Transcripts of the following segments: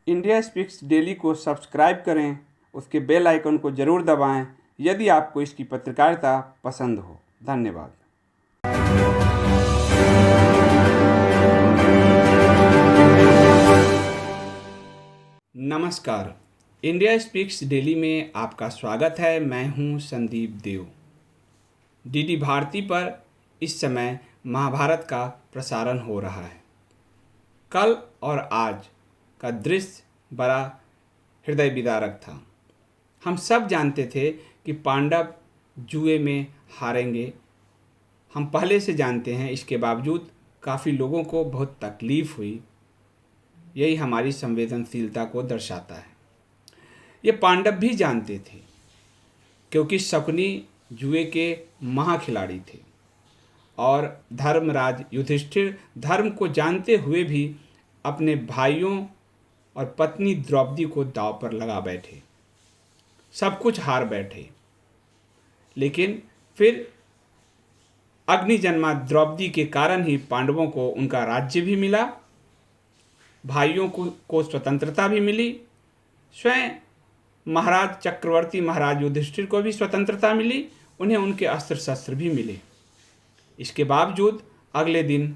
India speaks daily को subscribe करें, उसके बेल आइकन को ज़रूर दबाएं यदि आपको इसकी पत्रकारिता पसंद हो। धन्यवाद। नमस्कार, इंडिया स्पीक्स डेली में आपका स्वागत है। मैं हूं संदीप देव। डीडी भारती पर इस समय महाभारत का प्रसारण हो रहा है। कल और आज का दृश्य बड़ा हृदय विदारक था। हम सब जानते थे कि पांडव जुए में हारेंगे। हम पहले से जानते हैं, इसके बावजूद काफ़ी लोगों को बहुत तकलीफ़ हुई। यही हमारी संवेदनशीलता को दर्शाता है। ये पांडव भी जानते थे, क्योंकि शकुनी जुए के महाखिलाड़ी थे और धर्मराज युधिष्ठिर धर्म को जानते हुए भी अपने भाइयों और पत्नी द्रौपदी को दांव पर लगा बैठे, सब कुछ हार बैठे। लेकिन फिर अग्निजन्मा द्रौपदी के कारण ही पांडवों को उनका राज्य भी मिला, भाइयों को स्वतंत्रता भी मिली, स्वयं महाराज चक्रवर्ती महाराज युधिष्ठिर को भी स्वतंत्रता मिली, उन्हें उनके अस्त्र शस्त्र भी मिले। इसके बावजूद अगले दिन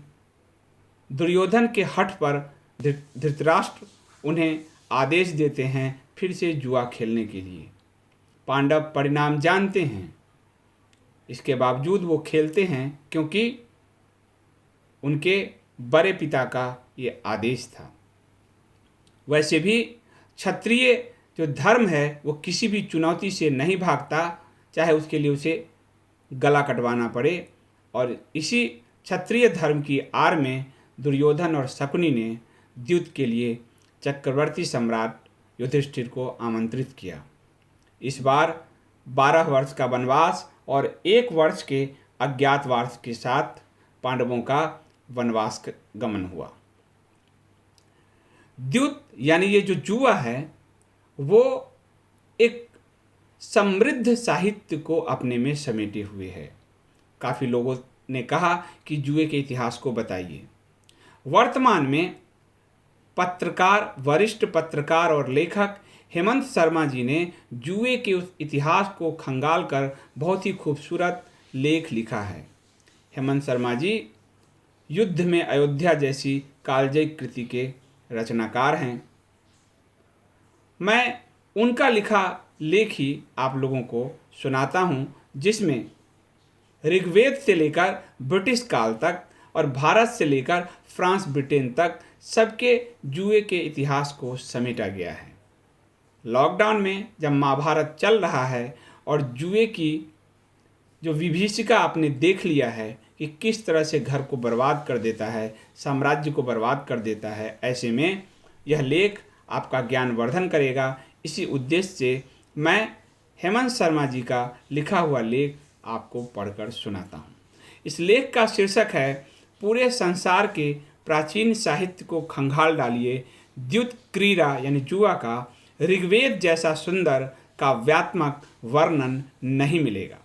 दुर्योधन के हठ पर धृतराष्ट्र उन्हें आदेश देते हैं फिर से जुआ खेलने के लिए। पांडव परिणाम जानते हैं, इसके बावजूद वो खेलते हैं क्योंकि उनके बड़े पिता का ये आदेश था। वैसे भी क्षत्रिय जो धर्म है वो किसी भी चुनौती से नहीं भागता, चाहे उसके लिए उसे गला कटवाना पड़े। और इसी क्षत्रिय धर्म की आड़ में दुर्योधन और शकुनी ने युद्ध के लिए चक्रवर्ती सम्राट युधिष्ठिर को आमंत्रित किया। इस बार 12 वर्ष का वनवास और 1 वर्ष के अज्ञातवास के साथ पांडवों का वनवास गमन हुआ। द्यूत यानी ये जो जुआ है वो एक समृद्ध साहित्य को अपने में समेटे हुए है। काफ़ी लोगों ने कहा कि जुए के इतिहास को बताइए। वर्तमान में पत्रकार, वरिष्ठ पत्रकार और लेखक हेमंत शर्मा जी ने जुए के उस इतिहास को खंगाल कर बहुत ही खूबसूरत लेख लिखा है। हेमंत शर्मा जी युद्ध में अयोध्या जैसी कालजयी कृति के रचनाकार हैं। मैं उनका लिखा लेख ही आप लोगों को सुनाता हूं, जिसमें ऋग्वेद से लेकर ब्रिटिश काल तक और भारत से लेकर फ्रांस ब्रिटेन तक सबके जुए के इतिहास को समेटा गया है। लॉकडाउन में जब महाभारत चल रहा है और जुए की जो विभीषिका आपने देख लिया है कि किस तरह से घर को बर्बाद कर देता है, साम्राज्य को बर्बाद कर देता है, ऐसे में यह लेख आपका ज्ञानवर्धन करेगा। इसी उद्देश्य से मैं हेमंत शर्मा जी का लिखा हुआ लेख आपको पढ़कर सुनाता हूँ। इस लेख का शीर्षक है पूरे संसार के प्राचीन साहित्य को खंगाल डालिए, द्यूत क्रीड़ा यानी जुआ का ऋग्वेद जैसा सुंदर काव्यात्मक वर्णन नहीं मिलेगा।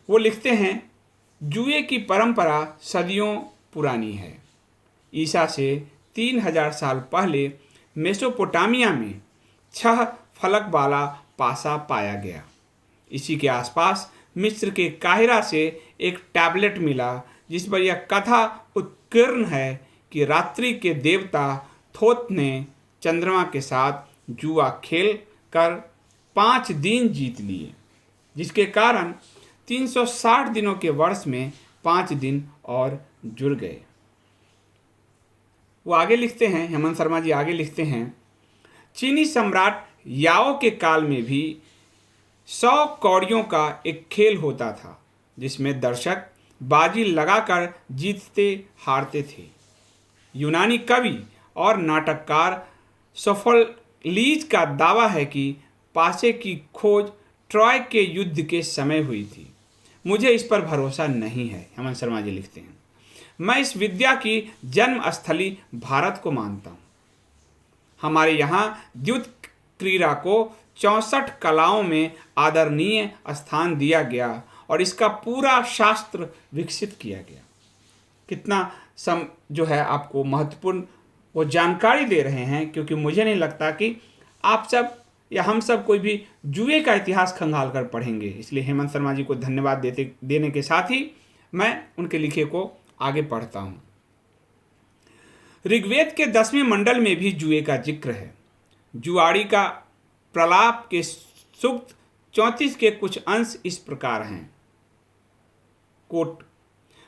वो लिखते हैं, जुए की परंपरा सदियों पुरानी है। ईसा से 3000 साल पहले मेसोपोटामिया में 6 फलक वाला पासा पाया गया। इसी के आसपास मिस्र के काहिरा से एक टैबलेट मिला जिस पर यह कथा उत्कीर्ण है कि रात्रि के देवता थोथ ने चंद्रमा के साथ जुआ खेल कर 5 दिन जीत लिए, जिसके कारण 360 दिनों के वर्ष में 5 दिन और जुड़ गए। वो आगे लिखते हैं, हेमंत शर्मा जी आगे लिखते हैं, चीनी सम्राट याओ के काल में भी 100 कौड़ियों का एक खेल होता था जिसमें दर्शक बाजी लगाकर जीतते हारते थे। यूनानी कवि और नाटककार सोफोक्लीज का दावा है कि पासे की खोज ट्रॉय के युद्ध के समय हुई थी। मुझे इस पर भरोसा नहीं है, हेमंत शर्मा जी लिखते हैं। मैं इस विद्या की जन्मस्थली भारत को मानता हूँ। हमारे यहाँ द्यूत क्रीड़ा को 64 कलाओं में आदरणीय स्थान दिया गया और इसका पूरा शास्त्र विकसित किया गया। कितना जो है आपको महत्वपूर्ण वो जानकारी दे रहे हैं, क्योंकि मुझे नहीं लगता कि आप सब या हम सब कोई भी जुए का इतिहास खंगाल कर पढ़ेंगे। इसलिए हेमंत शर्मा जी को धन्यवाद देने के साथ ही मैं उनके लिखे को आगे पढ़ता हूँ। ऋग्वेद के 10वें मंडल में भी जुए का जिक्र है। जुआड़ी का प्रलाप के सूक्त 34 के कुछ अंश इस प्रकार हैं। कोट,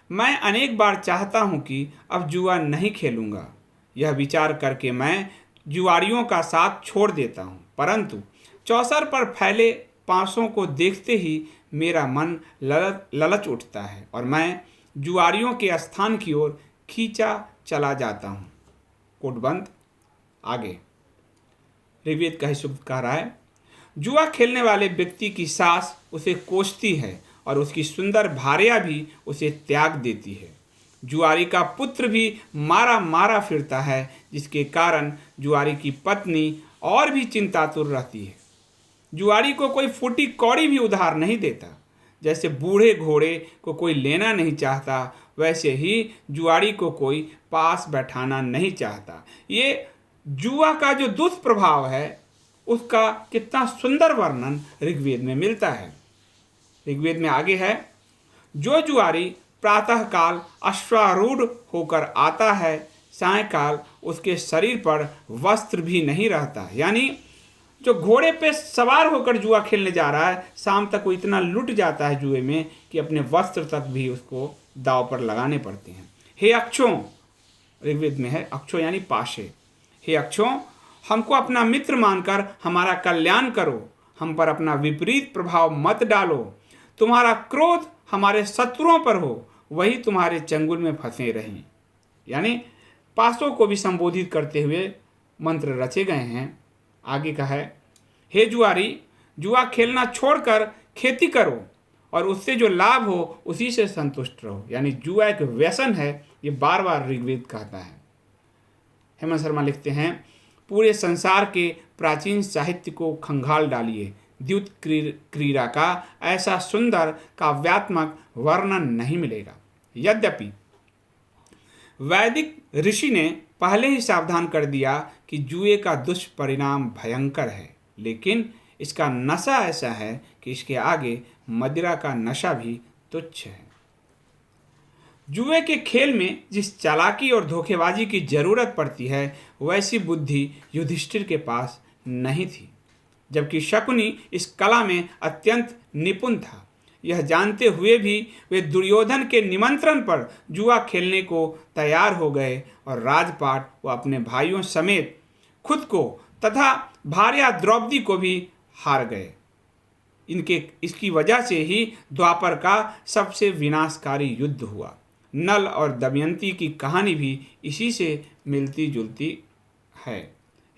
मैं अनेक बार चाहता हूं कि अब जुआ नहीं खेलूंगा। यह विचार करके मैं जुआड़ियों का साथ छोड़ देता हूं, परंतु चौसर पर फैले पासों को देखते ही मेरा मन ललच उठता है और मैं जुआड़ियों के स्थान की ओर खींचा चला जाता हूं। कोट बंद। आगे ऋग्वेद का ही सूक्त कह रहा है, जुआ खेलने वाले व्यक्ति की सास उसे कोसती है और उसकी सुंदर भार्या भी उसे त्याग देती है। जुआरी का पुत्र भी मारा मारा फिरता है, जिसके कारण जुआरी की पत्नी और भी चिंतातुर रहती है। जुआरी को कोई फूटी कौड़ी भी उधार नहीं देता। जैसे बूढ़े घोड़े को कोई लेना नहीं चाहता, वैसे ही जुआरी को कोई पास बैठाना नहीं चाहता। ये जुआ का जो दुष्प्रभाव है उसका कितना सुंदर वर्णन ऋग्वेद में मिलता है। ऋग्वेद में आगे है, जो जुआरी प्रातःकाल अश्वारूढ़ होकर आता है, सायंकाल उसके शरीर पर वस्त्र भी नहीं रहता। यानी जो घोड़े पे सवार होकर जुआ खेलने जा रहा है, शाम तक वो इतना लुट जाता है जुए में कि अपने वस्त्र तक भी उसको दांव पर लगाने पड़ते हैं। हे अक्षों, ऋग्वेद में है अक्षो यानी पाशे, हे अक्षों, हमको अपना मित्र मानकर हमारा कल्याण करो, हम पर अपना विपरीत प्रभाव मत डालो। तुम्हारा क्रोध हमारे शत्रुओं पर हो, वही तुम्हारे चंगुल में फंसे रहें। यानी पासों को भी संबोधित करते हुए मंत्र रचे गए हैं। आगे का है, हे जुआरी, जुआ खेलना छोड़कर खेती करो और उससे जो लाभ हो उसी से संतुष्ट रहो। यानी जुआ एक व्यसन है, ये बार बार ऋग्वेद कहता है। हेमंत शर्मा लिखते हैं, पूरे संसार के प्राचीन साहित्य को खंगाल डालिए, द्युत क्रीड़ा का ऐसा सुंदर काव्यात्मक वर्णन नहीं मिलेगा। यद्यपि वैदिक ऋषि ने पहले ही सावधान कर दिया कि जुए का दुष्परिणाम भयंकर है, लेकिन इसका नशा ऐसा है कि इसके आगे मदिरा का नशा भी तुच्छ है। जुए के खेल में जिस चालाकी और धोखेबाजी की जरूरत पड़ती है, वैसी बुद्धि युधिष्ठिर के पास नहीं थी, जबकि शकुनी इस कला में अत्यंत निपुण था। यह जानते हुए भी वे दुर्योधन के निमंत्रण पर जुआ खेलने को तैयार हो गए और राजपाट व अपने भाइयों समेत खुद को तथा भार्या द्रौपदी को भी हार गए। इसकी वजह से ही द्वापर का सबसे विनाशकारी युद्ध हुआ। नल और दमयंती की कहानी भी इसी से मिलती जुलती है।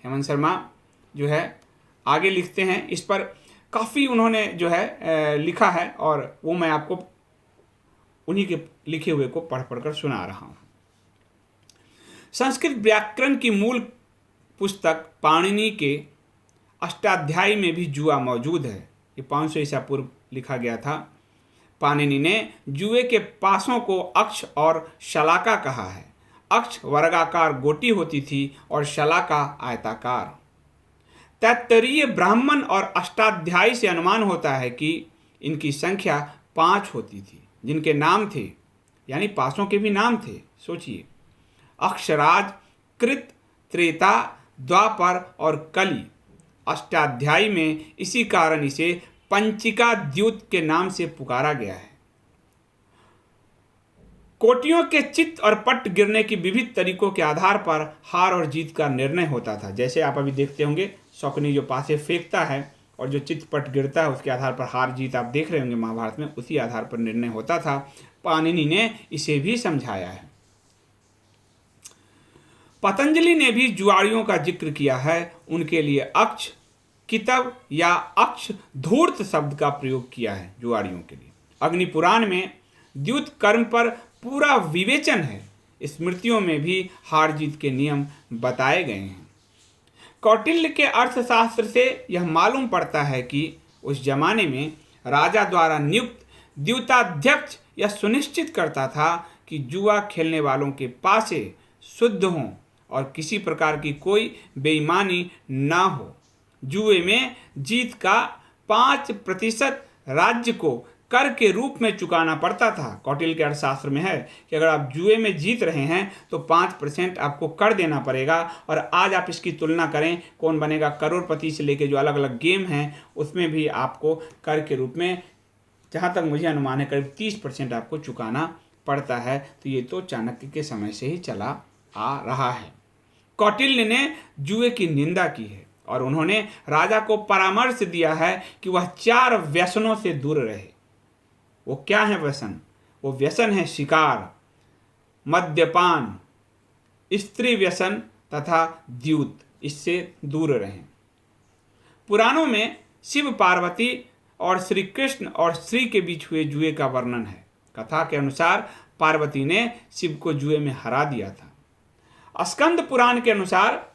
हेमंत शर्मा जो है आगे लिखते हैं, इस पर काफ़ी उन्होंने जो है लिखा है और वो मैं आपको उन्हीं के लिखे हुए को पढ़ कर सुना रहा हूँ। संस्कृत व्याकरण की मूल पुस्तक पाणिनि के अष्टाध्यायी में भी जुआ मौजूद है। ये 500 ईसा पूर्व लिखा गया था। पाणिनि ने जुए के पासों को अक्ष और शलाका कहा है। अक्ष वर्गाकार गोटी होती थी और शलाका आयताकार। तैत्तरीय ब्राह्मण और अष्टाध्यायी से अनुमान होता है कि इनकी संख्या 5 होती थी, जिनके नाम थे, यानी पासों के भी नाम थे। सोचिए, अक्षराज, कृत, त्रेता, द्वापर और कली। अष्टाध्यायी में इसी कारण इसे पंचिका द्यूत के नाम से पुकारा गया है। कोटियों के चित्त और पट गिरने की विविध तरीकों के आधार पर हार और जीत का निर्णय होता था। जैसे आप अभी देखते होंगे, शकुनी जो पासे फेंकता है और जो चित्त पट गिरता है उसके आधार पर हार जीत आप देख रहे होंगे महाभारत में, उसी आधार पर निर्णय होता था। पाणिनि ने इसे भी समझाया है। पतंजलि ने भी जुआड़ियों का जिक्र किया है। उनके लिए अक्ष कितव या अक्ष धूर्त शब्द का प्रयोग किया है जुआड़ियों के लिए। अग्नि पुराण में द्युत कर्म पर पूरा विवेचन है। स्मृतियों में भी हार जीत के नियम बताए गए हैं। कौटिल्य के अर्थशास्त्र से यह मालूम पड़ता है कि उस जमाने में राजा द्वारा नियुक्त द्यूताध्यक्ष यह सुनिश्चित करता था कि जुआ खेलने वालों के पासे शुद्ध हों और किसी प्रकार की कोई बेईमानी ना हो। जुए में जीत का 5% राज्य को कर के रूप में चुकाना पड़ता था। कौटिल्य के अर्थशास्त्र में है कि अगर आप जुए में जीत रहे हैं तो 5% आपको कर देना पड़ेगा। और आज आप इसकी तुलना करें, कौन बनेगा करोड़पति से लेके जो अलग अलग गेम हैं उसमें भी आपको कर के रूप में, जहाँ तक मुझे अनुमान है, करीब 30% आपको चुकाना पड़ता है। तो ये तो चाणक्य के समय से ही चला आ रहा है। कौटिल्य ने जुए की निंदा की है और उन्होंने राजा को परामर्श दिया है कि वह 4 व्यसनों से दूर रहे। वो क्या है व्यसन? वो व्यसन है शिकार, मद्यपान, स्त्री व्यसन तथा द्यूत। इससे दूर रहें। पुराणों में शिव पार्वती और श्री कृष्ण और श्री के बीच हुए जुए का वर्णन है। कथा के अनुसार पार्वती ने शिव को जुए में हरा दिया था। स्कंद पुराण के अनुसार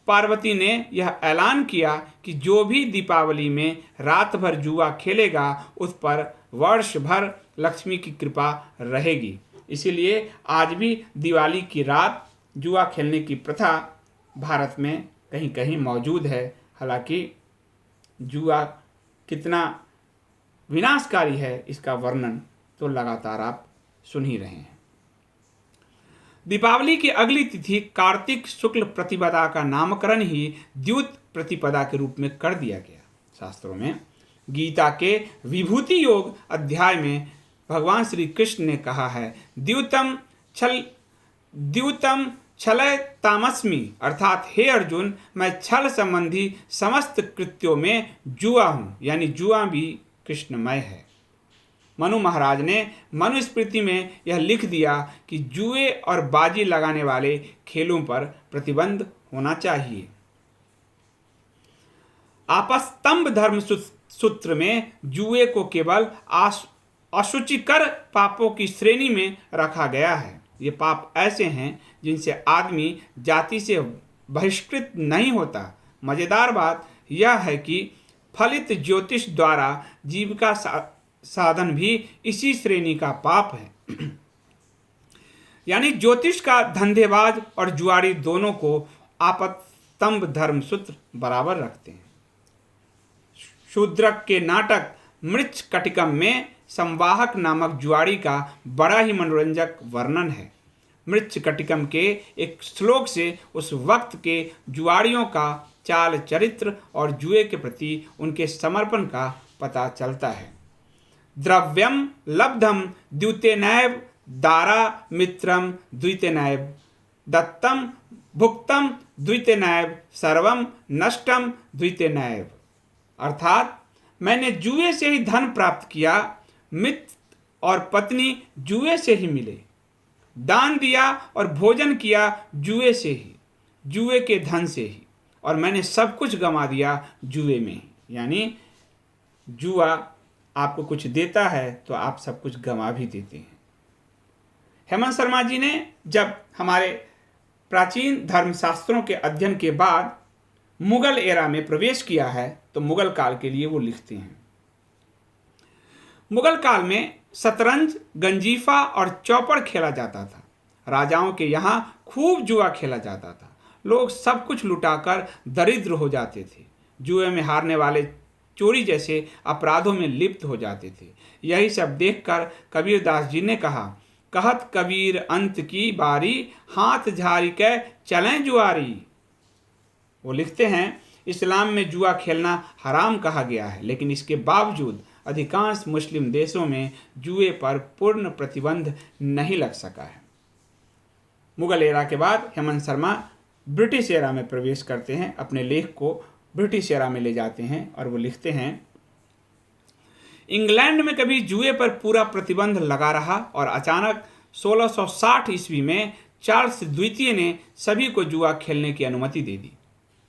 पार्वती ने यह ऐलान किया कि जो भी दीपावली में रात भर जुआ खेलेगा उस पर वर्ष भर लक्ष्मी की कृपा रहेगी। इसीलिए आज भी दिवाली की रात जुआ खेलने की प्रथा भारत में कहीं कहीं मौजूद है। हालांकि जुआ कितना विनाशकारी है इसका वर्णन तो लगातार आप सुन ही रहे हैं। दीपावली की अगली तिथि कार्तिक शुक्ल प्रतिपदा का नामकरण ही द्यूत प्रतिपदा के रूप में कर दिया गया। शास्त्रों में गीता के विभूति योग अध्याय में भगवान श्री कृष्ण ने कहा है, द्यूतम छलय तामस्मि, अर्थात हे अर्जुन, मैं छल संबंधी समस्त कृत्यों में जुआ हूँ, यानी जुआ भी कृष्णमय है। मनु महाराज ने मनुस्मृति में यह लिख दिया कि जुए और बाजी लगाने वाले खेलों पर प्रतिबंध होना चाहिए। आपस्तंभ धर्म सूत्र में जुए को केवल अशुचिकर पापों की श्रेणी में रखा गया है। ये पाप ऐसे हैं जिनसे आदमी जाति से बहिष्कृत नहीं होता। मजेदार बात यह है कि फलित ज्योतिष द्वारा जीविका साधन भी इसी श्रेणी का पाप है। यानी ज्योतिष का धंधेबाज और जुआरी दोनों को आपस्तंभ धर्म सूत्र बराबर रखते हैं। शूद्रक के नाटक मृच्छकटिकम में संवाहक नामक जुआरी का बड़ा ही मनोरंजक वर्णन है। मृच्छकटिकम के एक श्लोक से उस वक्त के जुआरियों का चाल चरित्र और जुए के प्रति उनके समर्पण का पता चलता है। द्रव्यम लब्धम द्यूतेनैव दारा मित्रम द्वितेनैव दत्तम भुक्तम द्वितेनैव सर्वम नष्टम द्वितेनैव, अर्थात मैंने जुए से ही धन प्राप्त किया, मित्र और पत्नी जुए से ही मिले, दान दिया और भोजन किया जुए से ही, जुए के धन से ही, और मैंने सब कुछ गंवा दिया जुए में ही। यानी जुआ आपको कुछ देता है तो आप सब कुछ गंवा भी देते हैं। हेमंत शर्मा जी ने जब हमारे प्राचीन धर्मशास्त्रों के अध्ययन के बाद मुगल एरा में प्रवेश किया है तो मुगल काल के लिए वो लिखते हैं, मुगल काल में शतरंज, गंजीफा और चौपड़ खेला जाता था। राजाओं के यहाँ खूब जुआ खेला जाता था। लोग सब कुछ लुटाकर दरिद्र हो जाते थे। जुए में हारने वाले चोरी जैसे अपराधों में लिप्त हो जाते थे। यही सब देखकर कबीरदास जी ने कहा, कहत कबीर अंत की बारी, हाथ झारी के चलें जुआरी। वो लिखते हैं, इस्लाम में जुआ खेलना हराम कहा गया है, लेकिन इसके बावजूद अधिकांश मुस्लिम देशों में जुए पर पूर्ण प्रतिबंध नहीं लग सका है। मुगल एरा के बाद हेमंत शर्मा ब्रिटिश एरा में प्रवेश करते हैं, अपने लेख को ब्रिटिश एरा में ले जाते हैं और वो लिखते हैं, इंग्लैंड में कभी जुए पर पूरा प्रतिबंध लगा रहा और अचानक 1660 ईस्वी में चार्ल्स द्वितीय ने सभी को जुआ खेलने की अनुमति दे दी।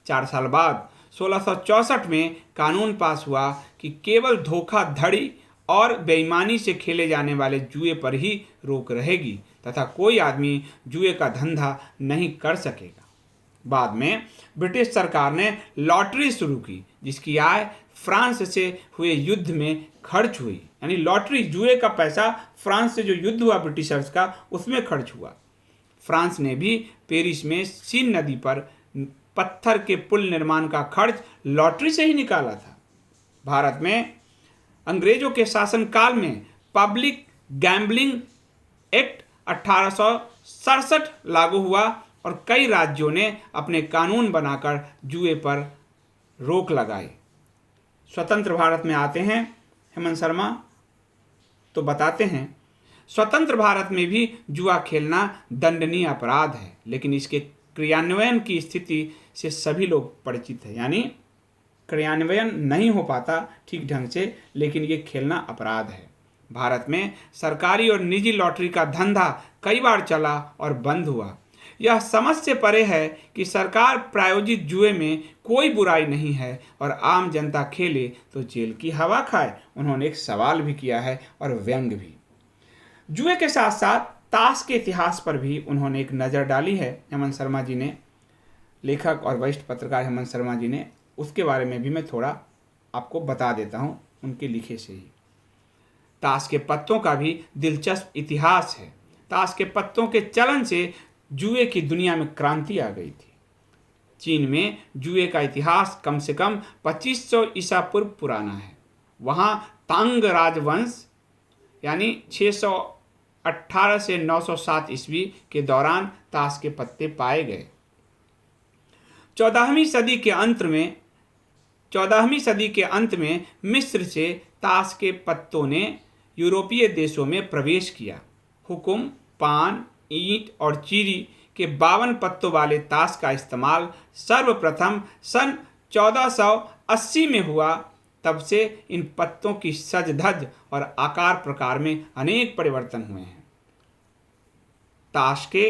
4 साल बाद 1664 में कानून पास हुआ कि केवल धोखाधड़ी और बेईमानी से खेले जाने वाले जुए पर ही रोक रहेगी तथा कोई आदमी जुए का धंधा नहीं कर सकेगा। बाद में ब्रिटिश सरकार ने लॉटरी शुरू की, जिसकी आय फ्रांस से हुए युद्ध में खर्च हुई। यानी लॉटरी, जुए का पैसा फ्रांस से जो युद्ध हुआ ब्रिटिशर्स का, उसमें खर्च हुआ। फ्रांस ने भी पेरिस में सीन नदी पर पत्थर के पुल निर्माण का खर्च लॉटरी से ही निकाला था। भारत में अंग्रेजों के शासनकाल में पब्लिक गैम्बलिंग एक्ट 1867 लागू हुआ और कई राज्यों ने अपने कानून बनाकर जुए पर रोक लगाई। स्वतंत्र भारत में आते हैं हेमंत शर्मा तो बताते हैं, स्वतंत्र भारत में भी जुआ खेलना दंडनीय अपराध है, लेकिन इसके क्रियान्वयन की स्थिति से सभी लोग परिचित हैं। यानी क्रियान्वयन नहीं हो पाता ठीक ढंग से, लेकिन ये खेलना अपराध है। भारत में सरकारी और निजी लॉटरी का धंधा कई बार चला और बंद हुआ। यह समझ से परे है कि सरकार प्रायोजित जुए में कोई बुराई नहीं है और आम जनता खेले तो जेल की हवा खाए। उन्होंने एक सवाल भी किया है और व्यंग भी। जुए के साथ साथ ताश के इतिहास पर भी उन्होंने एक नज़र डाली है हेमंत शर्मा जी ने, लेखक और वरिष्ठ पत्रकार हेमंत शर्मा जी ने। उसके बारे में भी मैं थोड़ा आपको बता देता हूँ उनके लिखे से ही। ताश के पत्तों का भी दिलचस्प इतिहास है। ताश के पत्तों के चलन से जुए की दुनिया में क्रांति आ गई थी। चीन में जुए का इतिहास कम से कम 2500 ईसा पूर्व पुराना है। वहाँ तांग राजवंश यानी 618 से 907 ईस्वी के दौरान ताश के पत्ते पाए गए। 14वीं सदी के अंत में मिस्र से ताश के पत्तों ने यूरोपीय देशों में प्रवेश किया। हुकुम, पान, ईंट और चीरी के 52 पत्तों वाले ताश का इस्तेमाल सर्वप्रथम सन 1480 में हुआ। तब से इन पत्तों की सज धज और आकार प्रकार में अनेक परिवर्तन हुए हैं। ताश के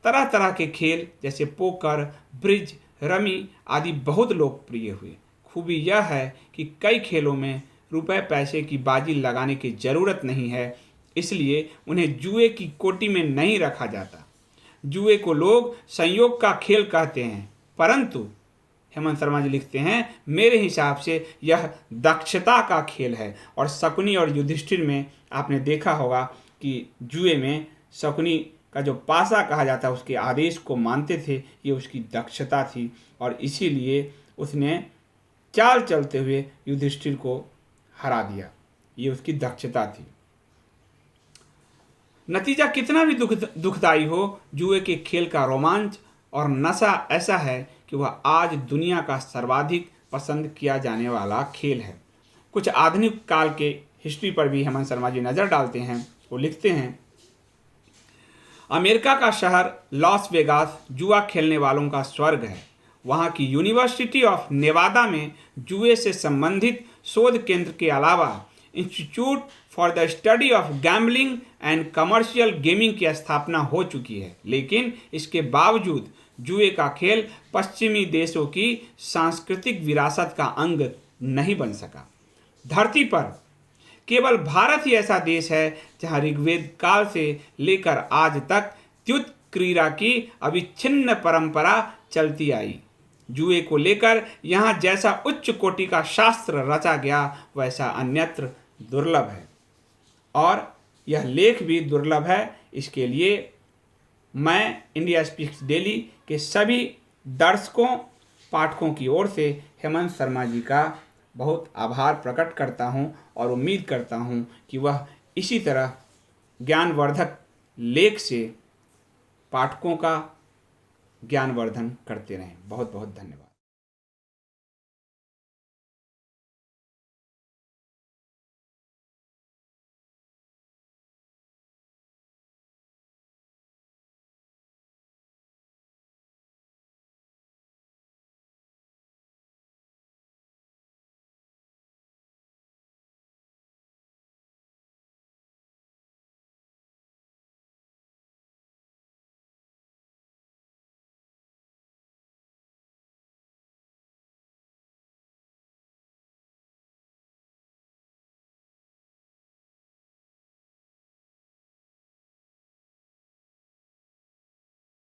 तरह तरह के खेल जैसे पोकर, ब्रिज, रमी आदि बहुत लोकप्रिय हुए। खूबी यह है कि कई खेलों में रुपए पैसे की बाजी लगाने की ज़रूरत नहीं है, इसलिए उन्हें जुए की कोटि में नहीं रखा जाता। जुए को लोग संयोग का खेल कहते हैं, परंतु हेमंत शर्मा जी लिखते हैं, मेरे हिसाब से यह दक्षता का खेल है। और शकुनी और युधिष्ठिर में आपने देखा होगा कि जुए में शकुनी का जो पासा कहा जाता है उसके आदेश को मानते थे, ये उसकी दक्षता थी और इसीलिए उसने चाल चलते हुए युधिष्ठिर को हरा दिया। ये उसकी दक्षता थी। नतीजा कितना भी दुखदाई हो, जुए के खेल का रोमांच और नशा ऐसा है कि वह आज दुनिया का सर्वाधिक पसंद किया जाने वाला खेल है। कुछ आधुनिक काल के हिस्ट्री पर भी हेमंत शर्मा जी नज़र डालते हैं। वो लिखते हैं, अमेरिका का शहर लॉस वेगास जुआ खेलने वालों का स्वर्ग है। वहाँ की यूनिवर्सिटी ऑफ नेवादा में जुए से संबंधित शोध केंद्र के अलावा institute for the study of gambling and commercial gaming की स्थापना हो चुकी है, लेकिन इसके बावजूद जुए का खेल पश्चिमी देशों की सांस्कृतिक विरासत का अंग नहीं बन सका। धरती पर केवल भारत ही ऐसा देश है जहां ऋग्वेद काल से लेकर आज तक द्युत क्रीड़ा की अविच्छिन्न परंपरा चलती आई। जुए को लेकर यहाँ जैसा उच्च कोटि का शास्त्र रचा गया वैसा अन्यत्र दुर्लभ है, और यह लेख भी दुर्लभ है। इसके लिए मैं इंडिया स्पीक्स डेली के सभी दर्शकों, पाठकों की ओर से हेमंत शर्मा जी का बहुत आभार प्रकट करता हूँ और उम्मीद करता हूँ कि वह इसी तरह ज्ञानवर्धक लेख से पाठकों का ज्ञानवर्धन करते रहें। बहुत बहुत धन्यवाद।